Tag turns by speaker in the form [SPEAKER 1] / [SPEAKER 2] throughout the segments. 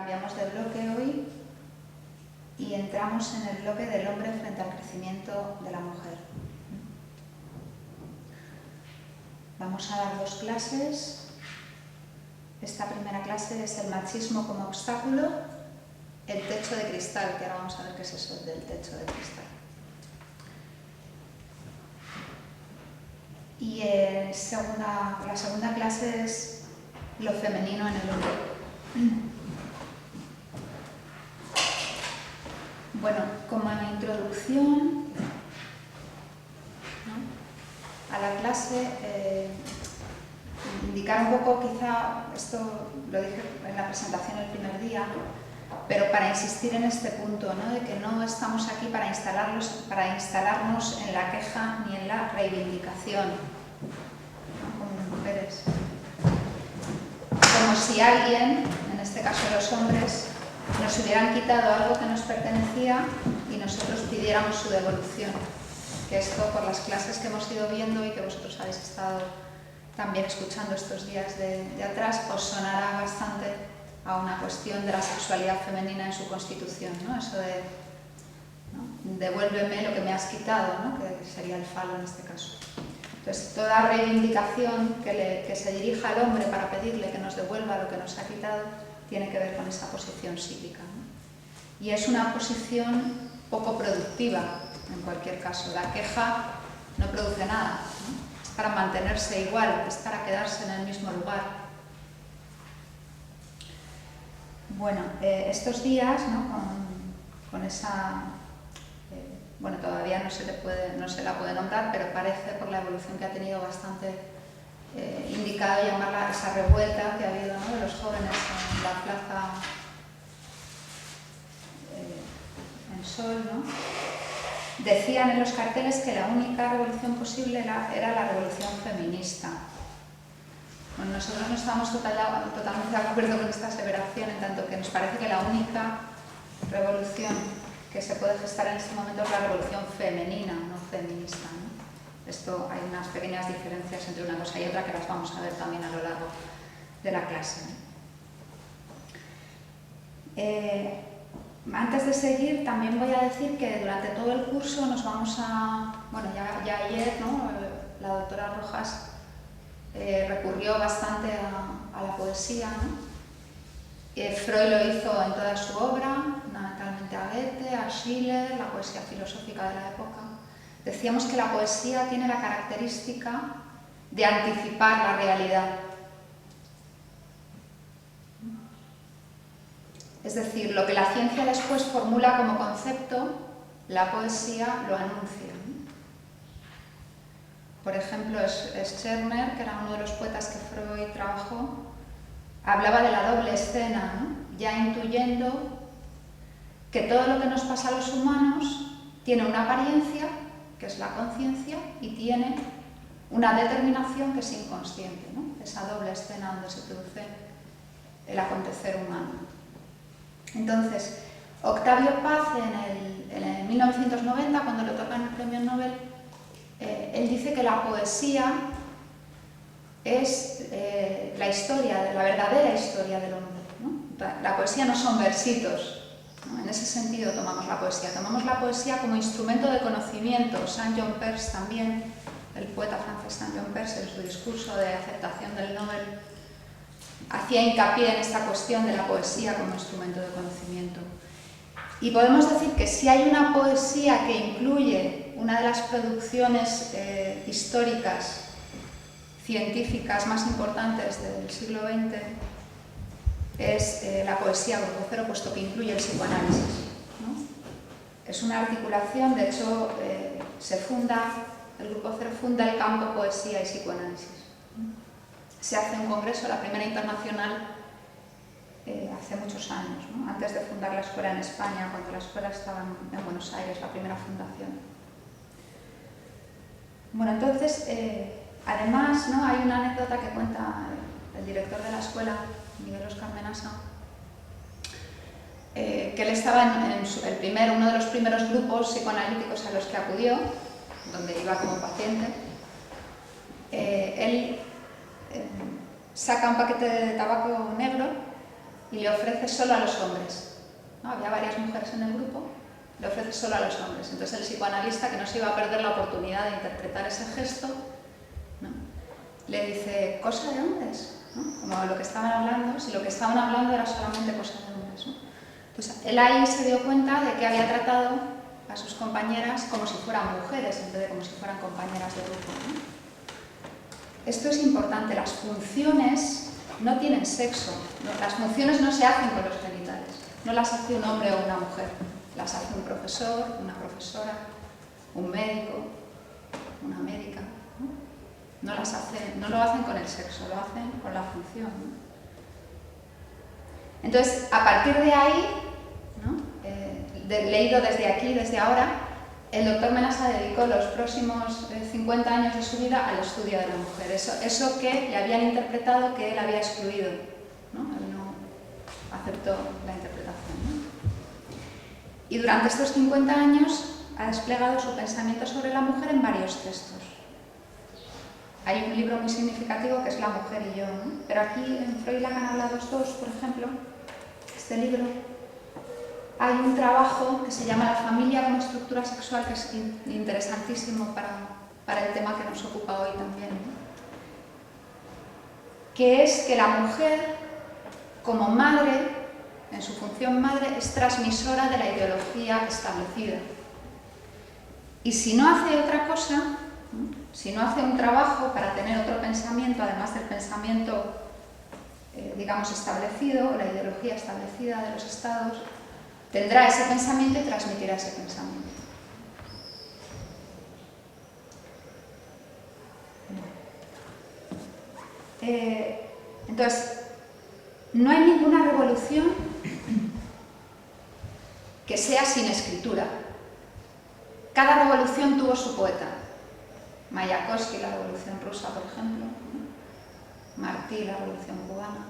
[SPEAKER 1] Cambiamos de bloque hoy y entramos en el bloque del hombre frente al crecimiento de la mujer. Vamos a dar dos clases. Esta primera clase es el machismo como obstáculo, el techo de cristal, que ahora vamos a ver qué es eso del techo de cristal. Y la segunda clase es lo femenino en el hombre. Bueno, como introducción, ¿no?, a la clase, indicar un poco, quizá, esto lo dije en la presentación el primer día, pero para insistir en este punto, ¿no?, de que no estamos aquí para instalarnos en la queja ni en la reivindicación, ¿no?, como mujeres. Como si alguien, en este caso los hombres, nos hubieran quitado algo que nos pertenecía y nosotros pidiéramos su devolución. Que esto, por las clases que hemos ido viendo y que vosotros habéis estado también escuchando estos días de atrás, os sonará bastante a una cuestión de la sexualidad femenina en su constitución, ¿no? Eso de, ¿no?, devuélveme lo que me has quitado, ¿no?, que sería el falo en este caso. Entonces, toda reivindicación que se dirija al hombre para pedirle que nos devuelva lo que nos ha quitado tiene que ver con esa posición psíquica, ¿no? Y es una posición poco productiva, en cualquier caso. La queja no produce nada, ¿no? Es para mantenerse igual, es para quedarse en el mismo lugar. Bueno, estos días, ¿no?, con esa... bueno, todavía no se la puede nombrar, pero parece, por la evolución que ha tenido, bastante indicado llamarla esa revuelta que ha habido, ¿no?, de los jóvenes en la plaza en Sol, ¿no? Decían en los carteles que la única revolución posible era la revolución feminista. Bueno, nosotros no estamos totalmente de acuerdo con esta aseveración, en tanto que nos parece que la única revolución que se puede gestar en este momento es la revolución femenina, no feminista, ¿no? Esto, hay unas pequeñas diferencias entre una cosa y otra que las vamos a ver también a lo largo de la clase, ¿no? Antes de seguir, también voy a decir que durante todo el curso nos vamos a... Bueno, ya ayer, ¿no?, la doctora Rojas recurrió bastante a la poesía, ¿no? Freud lo hizo en toda su obra, fundamentalmente a Goethe, a Schiller, la poesía filosófica de la época. Decíamos que la poesía tiene la característica de anticipar la realidad. Es decir, lo que la ciencia después formula como concepto, la poesía lo anuncia. Por ejemplo, Schermer, que era uno de los poetas que Freud trabajó, hablaba de la doble escena, ¿no?, ya intuyendo que todo lo que nos pasa a los humanos tiene una apariencia, que es la conciencia, y tiene una determinación que es inconsciente, ¿no?, esa doble escena donde se produce el acontecer humano. Entonces, Octavio Paz, en el 1990, cuando le otorgan el premio Nobel, él dice que la poesía es la historia, la verdadera historia del hombre, ¿no? La poesía no son versitos, ¿no? En ese sentido tomamos la poesía como instrumento de conocimiento. Saint-John Perse también, el poeta francés Saint-John Perse, en su discurso de aceptación del Nobel, hacía hincapié en esta cuestión de la poesía como instrumento de conocimiento. Y podemos decir que si hay una poesía que incluye una de las producciones históricas, científicas más importantes del siglo XX, es la poesía Grupo Cero, puesto que incluye el psicoanálisis, ¿no? Es una articulación, de hecho, el Grupo Cero funda el campo poesía y psicoanálisis. Se hace un congreso, la primera internacional, hace muchos años, ¿no?, antes de fundar la escuela en España, cuando la escuela estaba en Buenos Aires, la primera fundación. Bueno, entonces, además, ¿no?, hay una anécdota que cuenta el director de la escuela, Miguel Óscar Menasa, que él estaba en uno de los primeros grupos psicoanalíticos a los que acudió, donde iba como paciente. Él saca un paquete de tabaco negro y le ofrece solo a los hombres, ¿no? Había varias mujeres en el grupo, le ofrece solo a los hombres. Entonces el psicoanalista, que no se iba a perder la oportunidad de interpretar ese gesto, ¿no?, le dice, cosa de hombres, ¿no? Como lo que estaban hablando, si lo que estaban hablando era solamente cosa de hombres, ¿no? Entonces él ahí se dio cuenta de que había tratado a sus compañeras como si fueran mujeres en vez de como si fueran compañeras de grupo, ¿no? Esto es importante, las funciones no tienen sexo, ¿no? Las funciones no se hacen con los genitales, no las hace un hombre o una mujer, las hace un profesor, una profesora, un médico, una médica, ¿no? No lo hacen con el sexo, lo hacen con la función, ¿no? Entonces, a partir de ahí, ¿no?, leído desde aquí, desde ahora, el doctor Menasa dedicó los próximos 50 años de su vida al estudio de la mujer. Eso que le habían interpretado que él había excluido, ¿no? Él no aceptó la interpretación, ¿no? Y durante estos 50 años ha desplegado su pensamiento sobre la mujer en varios textos. Hay un libro muy significativo que es La mujer y yo, ¿no? Pero aquí en Freud y Lacan hablados dos, por ejemplo, este libro, hay un trabajo que se llama La familia como estructura sexual, que es interesantísimo para el tema que nos ocupa hoy también, ¿no? Que es que la mujer, como madre, en su función madre, es transmisora de la ideología establecida. Y si no hace otra cosa, ¿no?, si no hace un trabajo para tener otro pensamiento, además del pensamiento, digamos, establecido, o la ideología establecida de los estados, tendrá ese pensamiento y transmitirá ese pensamiento. Entonces, no hay ninguna revolución que sea sin escritura. Cada revolución tuvo su poeta. Mayakovsky, la revolución rusa, por ejemplo, ¿no? Martí, la revolución cubana.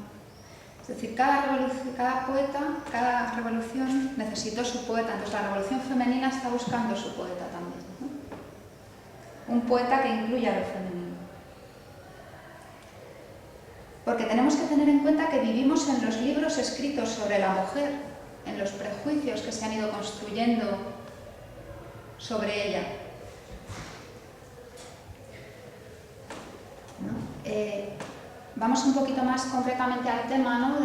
[SPEAKER 1] Es decir, cada poeta, cada revolución necesitó su poeta. Entonces la revolución femenina está buscando su poeta también, ¿no? Un poeta que incluya lo femenino. Porque tenemos que tener en cuenta que vivimos en los libros escritos sobre la mujer, en los prejuicios que se han ido construyendo sobre ella, ¿no? Vamos un poquito más concretamente al tema, ¿no?,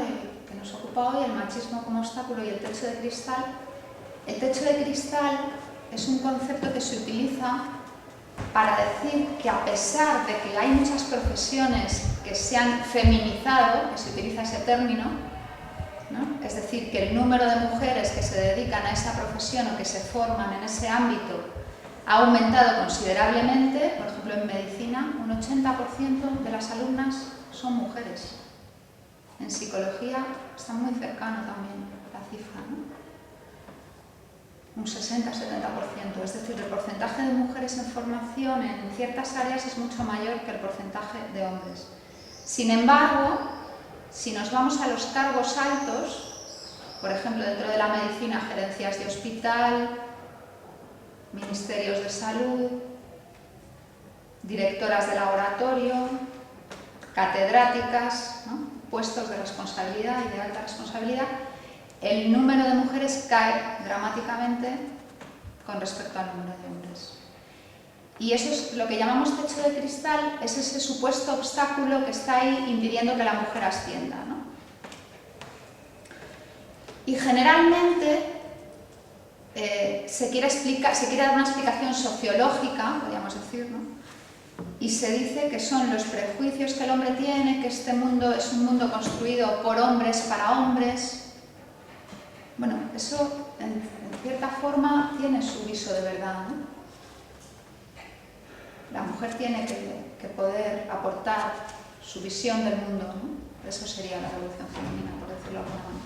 [SPEAKER 1] que nos ocupa hoy, el machismo como obstáculo y el techo de cristal. El techo de cristal es un concepto que se utiliza para decir que, a pesar de que hay muchas profesiones que se han feminizado, que se utiliza ese término, ¿no?, es decir, que el número de mujeres que se dedican a esa profesión o que se forman en ese ámbito ha aumentado considerablemente. Por ejemplo, en medicina, un 80% de las alumnas son mujeres. En psicología está muy cercano también la cifra, ¿no? Un 60-70%. Es decir, el porcentaje de mujeres en formación en ciertas áreas es mucho mayor que el porcentaje de hombres. Sin embargo, si nos vamos a los cargos altos, por ejemplo, dentro de la medicina, gerencias de hospital, ministerios de salud, directoras de laboratorio, catedráticas, ¿no?, puestos de responsabilidad y de alta responsabilidad, el número de mujeres cae dramáticamente con respecto al número de hombres. Y eso es lo que llamamos techo de cristal, es ese supuesto obstáculo que está ahí impidiendo que la mujer ascienda, ¿no? Y generalmente se quiere dar una explicación sociológica, podríamos decir, ¿no? Y se dice que son los prejuicios que el hombre tiene, que este mundo es un mundo construido por hombres para hombres. Bueno, eso en cierta forma tiene su viso de verdad, ¿no? La mujer tiene que poder aportar su visión del mundo, ¿no? Eso sería la revolución femenina, por decirlo de alguna manera.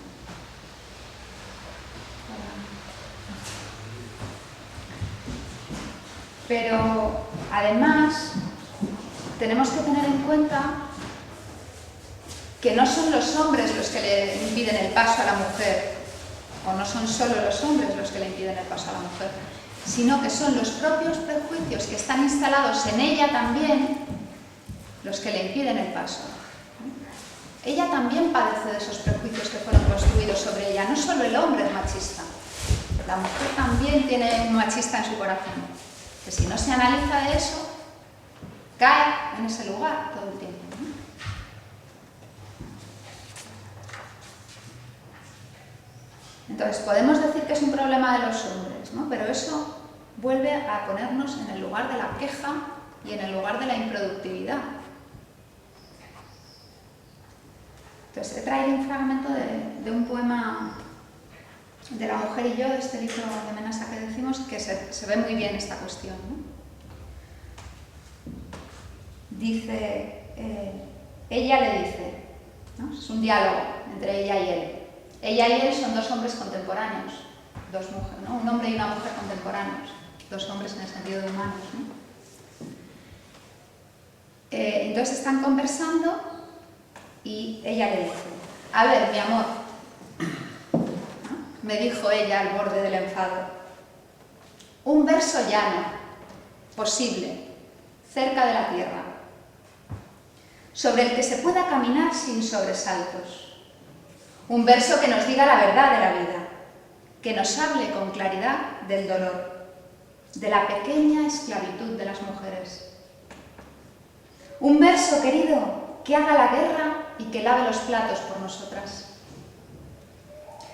[SPEAKER 1] Pero además tenemos que tener en cuenta que no son los hombres los que le impiden el paso a la mujer, o no son solo los hombres los que le impiden el paso a la mujer, sino que son los propios prejuicios que están instalados en ella también los que le impiden el paso. ella también padece de esos prejuicios que fueron construidos sobre ella. No solo el hombre es machista, la mujer también tiene un machista en su corazón, que si no se analiza eso, cae en ese lugar todo el tiempo, ¿no? Entonces, podemos decir que es un problema de los hombres, ¿no? Pero eso vuelve a ponernos en el lugar de la queja y en el lugar de la improductividad. Entonces, he traído un fragmento de un poema de La mujer y yo, de este libro de Menasa que decimos, que se ve muy bien esta cuestión, ¿no? Dice, ella le dice, ¿no? Es un diálogo entre ella y él. Ella y él son dos hombres contemporáneos, dos mujeres, ¿no? Un hombre y una mujer contemporáneos, dos hombres en el sentido de humanos, ¿no? Entonces están conversando y ella le dice, a ver, mi amor, ¿no? Me dijo ella al borde del enfado, un verso llano, posible, cerca de la tierra, sobre el que se pueda caminar sin sobresaltos. Un verso que nos diga la verdad de la vida, que nos hable con claridad del dolor, de la pequeña esclavitud de las mujeres. Un verso, querido, que haga la guerra y que lave los platos por nosotras.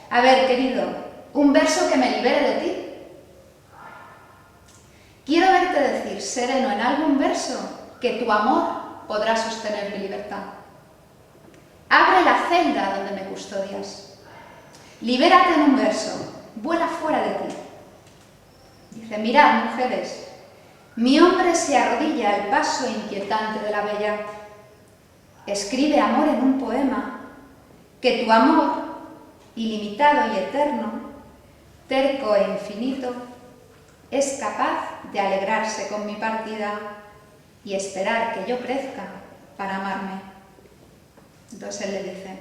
[SPEAKER 1] A ver, querido, un verso que me libere de ti. Quiero verte decir, sereno, en algún verso, que tu amor podrá sostener mi libertad. Abre la celda donde me custodias. Libérate en un verso, vuela fuera de ti. Dice, mirad, mujeres, mi hombre se arrodilla al paso inquietante de la bella. Escribe amor en un poema, que tu amor, ilimitado y eterno, terco e infinito, es capaz de alegrarse con mi partida y esperar que yo crezca para amarme. Entonces él le dice,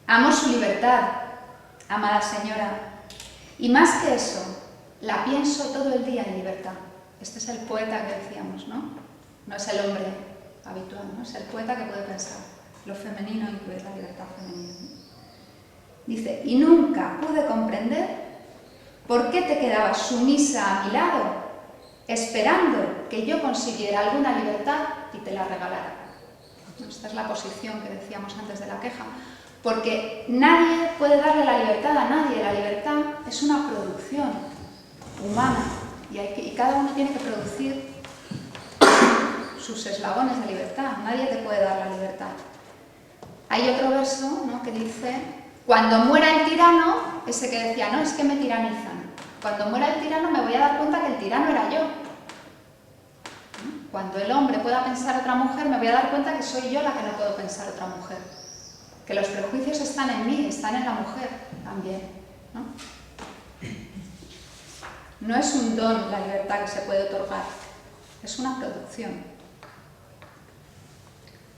[SPEAKER 1] amo su libertad, amada señora, y más que eso, la pienso todo el día en libertad. Este es el poeta que decíamos, ¿no? No es el hombre habitual, ¿no? Es el poeta que puede pensar lo femenino incluye la libertad femenina, ¿no? Dice, y nunca pude comprender por qué te quedabas sumisa a mi lado, esperando que yo consiguiera alguna libertad y te la regalara. Esta es la posición que decíamos antes de la queja, porque nadie puede darle la libertad a nadie. La libertad es una producción humana y cada uno tiene que producir sus eslabones de libertad. Nadie te puede dar la libertad. Hay otro verso, ¿no?, que dice, cuando muera el tirano, ese que decía, no, es que me tiranizan. Cuando muera el tirano me voy a dar cuenta que el tirano era yo. Cuando el hombre pueda pensar otra mujer, me voy a dar cuenta que soy yo la que no puedo pensar otra mujer. Que los prejuicios están en mí, están en la mujer también, ¿no? No es un don la libertad que se puede otorgar, es una producción.